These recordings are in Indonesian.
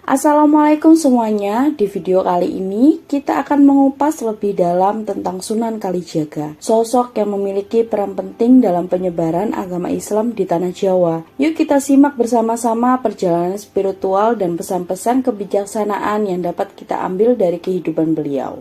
Assalamualaikum semuanya, di video kali ini kita akan mengupas lebih dalam tentang Sunan Kalijaga, sosok yang memiliki peran penting dalam penyebaran agama Islam di tanah Jawa. Yuk kita simak bersama-sama perjalanan spiritual dan pesan-pesan kebijaksanaan yang dapat kita ambil dari kehidupan beliau.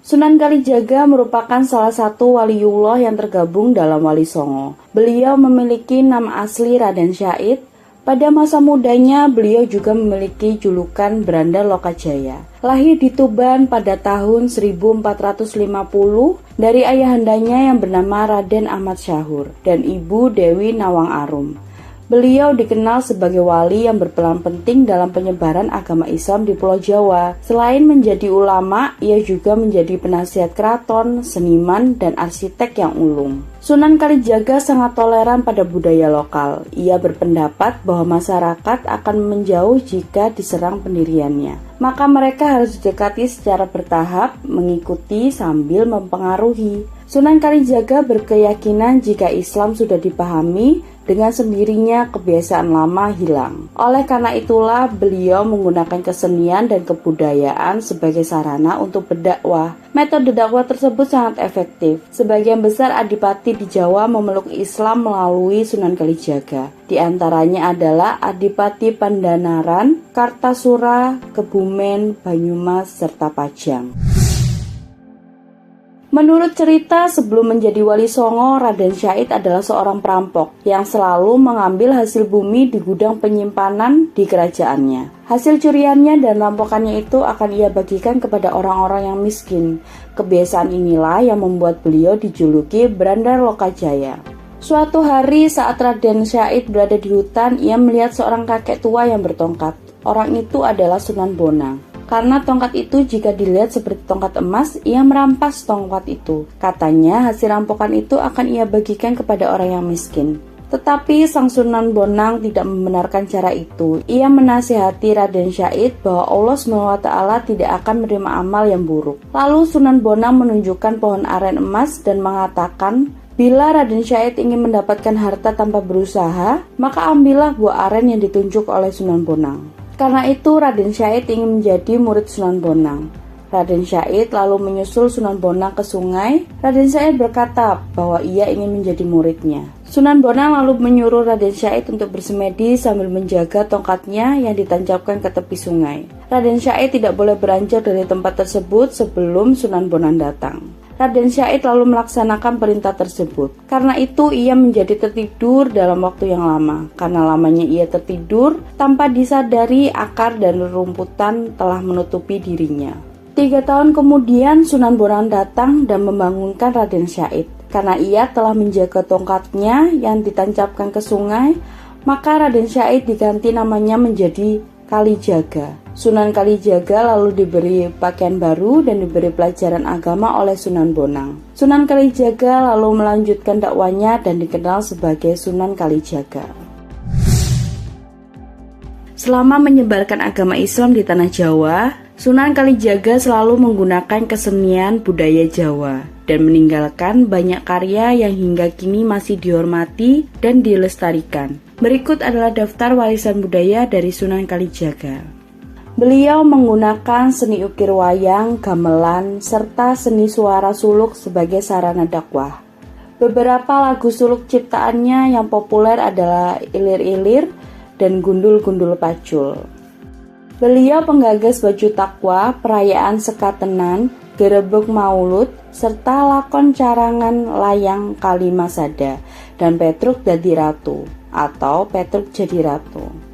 Sunan Kalijaga merupakan salah satu waliullah yang tergabung dalam Wali Songo. Beliau memiliki nama asli Raden Syahid. Pada masa mudanya, beliau juga memiliki julukan Beranda Lokajaya. Lahir di Tuban pada tahun 1450 dari ayahandanya yang bernama Raden Ahmad Syahur dan ibu Dewi Nawang Arum. Beliau dikenal sebagai wali yang berperan penting dalam penyebaran agama Islam di Pulau Jawa. Selain menjadi ulama, ia juga menjadi penasihat keraton, seniman, dan arsitek yang ulung. Sunan Kalijaga sangat toleran pada budaya lokal. Ia berpendapat bahwa masyarakat akan menjauh jika diserang pendiriannya. Maka mereka harus didekati secara bertahap, mengikuti sambil mempengaruhi. Sunan Kalijaga berkeyakinan jika Islam sudah dipahami, dengan sendirinya kebiasaan lama hilang. Oleh karena itulah beliau menggunakan kesenian dan kebudayaan sebagai sarana untuk berdakwah. Metode dakwah tersebut sangat efektif. Sebagian besar adipati di Jawa memeluk Islam melalui Sunan Kalijaga. Di antaranya adalah Adipati Pandanaran, Kartasura, Kebumen, Banyumas, serta Pajang. Menurut cerita, sebelum menjadi Wali Songo, Raden Syahid adalah seorang perampok yang selalu mengambil hasil bumi di gudang penyimpanan di kerajaannya. Hasil curiannya dan rampokannya itu akan ia bagikan kepada orang-orang yang miskin. Kebiasaan inilah yang membuat beliau dijuluki Beranda Lokajaya. Suatu hari saat Raden Syahid berada di hutan, ia melihat seorang kakek tua yang bertongkat. Orang itu adalah Sunan Bonang. Karena tongkat itu jika dilihat seperti tongkat emas, ia merampas tongkat itu. Katanya hasil rampokan itu akan ia bagikan kepada orang yang miskin. Tetapi Sang Sunan Bonang tidak membenarkan cara itu. Ia menasihati Raden Syahid bahwa Allah SWT tidak akan menerima amal yang buruk. Lalu Sunan Bonang menunjukkan pohon aren emas dan mengatakan, bila Raden Syahid ingin mendapatkan harta tanpa berusaha, maka ambillah buah aren yang ditunjuk oleh Sunan Bonang. Karena itu Raden Syahid ingin menjadi murid Sunan Bonang. Raden Syahid lalu menyusul Sunan Bonang ke sungai. Raden Syahid berkata bahwa ia ingin menjadi muridnya. Sunan Bonang lalu menyuruh Raden Syahid untuk bersemedi sambil menjaga tongkatnya yang ditancapkan ke tepi sungai. Raden Syahid tidak boleh beranjak dari tempat tersebut sebelum Sunan Bonang datang. Raden Syahid lalu melaksanakan perintah tersebut. Karena itu ia menjadi tertidur dalam waktu yang lama. Karena lamanya ia tertidur, tanpa disadari akar dan rerumputan telah menutupi dirinya. 3 tahun kemudian Sunan Bonang datang dan membangunkan Raden Syahid. Karena ia telah menjaga tongkatnya yang ditancapkan ke sungai, maka Raden Syahid diganti namanya menjadi Kalijaga. Sunan Kalijaga lalu diberi pakaian baru dan diberi pelajaran agama oleh Sunan Bonang. Sunan Kalijaga lalu melanjutkan dakwanya dan dikenal sebagai Sunan Kalijaga. Selama menyebarkan agama Islam di tanah Jawa, Sunan Kalijaga selalu menggunakan kesenian budaya Jawa dan meninggalkan banyak karya yang hingga kini masih dihormati dan dilestarikan. Berikut adalah daftar warisan budaya dari Sunan Kalijaga. Beliau menggunakan seni ukir wayang, gamelan, serta seni suara suluk sebagai sarana dakwah. Beberapa lagu suluk ciptaannya yang populer adalah Ilir-Ilir dan Gundul-Gundul Pacul. Beliau penggagas Baju Takwa, perayaan Sekatenan, Gerebek Maulud, serta lakon carangan layang Kalimasada dan Petruk Dadi Ratu atau Petruk Jadi Ratu.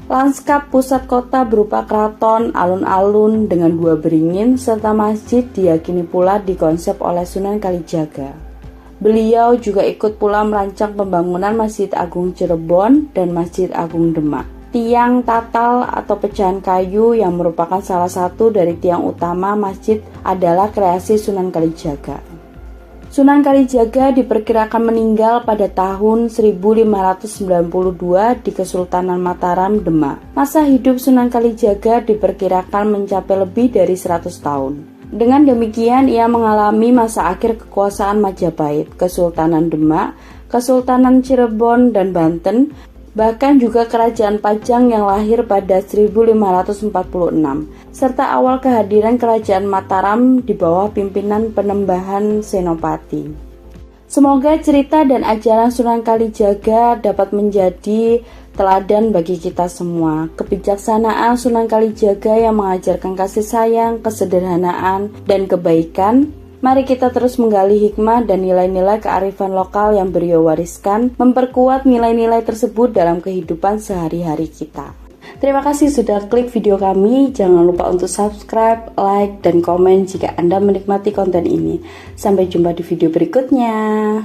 Lanskap pusat kota berupa keraton, alun-alun dengan 2 beringin, serta masjid diyakini pula dikonsep oleh Sunan Kalijaga. Beliau juga ikut pula merancang pembangunan Masjid Agung Cirebon dan Masjid Agung Demak. Tiang tatal atau pecahan kayu yang merupakan salah satu dari tiang utama masjid adalah kreasi Sunan Kalijaga. Sunan Kalijaga diperkirakan meninggal pada tahun 1592 di Kesultanan Mataram, Demak. Masa hidup Sunan Kalijaga diperkirakan mencapai lebih dari 100 tahun. Dengan demikian, ia mengalami masa akhir kekuasaan Majapahit, Kesultanan Demak, Kesultanan Cirebon dan Banten, bahkan juga kerajaan Pajang yang lahir pada 1546, serta awal kehadiran kerajaan Mataram di bawah pimpinan Penembahan Senopati. Semoga cerita dan ajaran Sunan Kalijaga dapat menjadi teladan bagi kita semua. Kebijaksanaan Sunan Kalijaga yang mengajarkan kasih sayang, kesederhanaan, dan kebaikan. Mari kita terus menggali hikmah dan nilai-nilai kearifan lokal yang beliau wariskan, memperkuat nilai-nilai tersebut dalam kehidupan sehari-hari kita. Terima kasih sudah klik video kami. Jangan lupa untuk subscribe, like, dan komen jika Anda menikmati konten ini. Sampai jumpa di video berikutnya.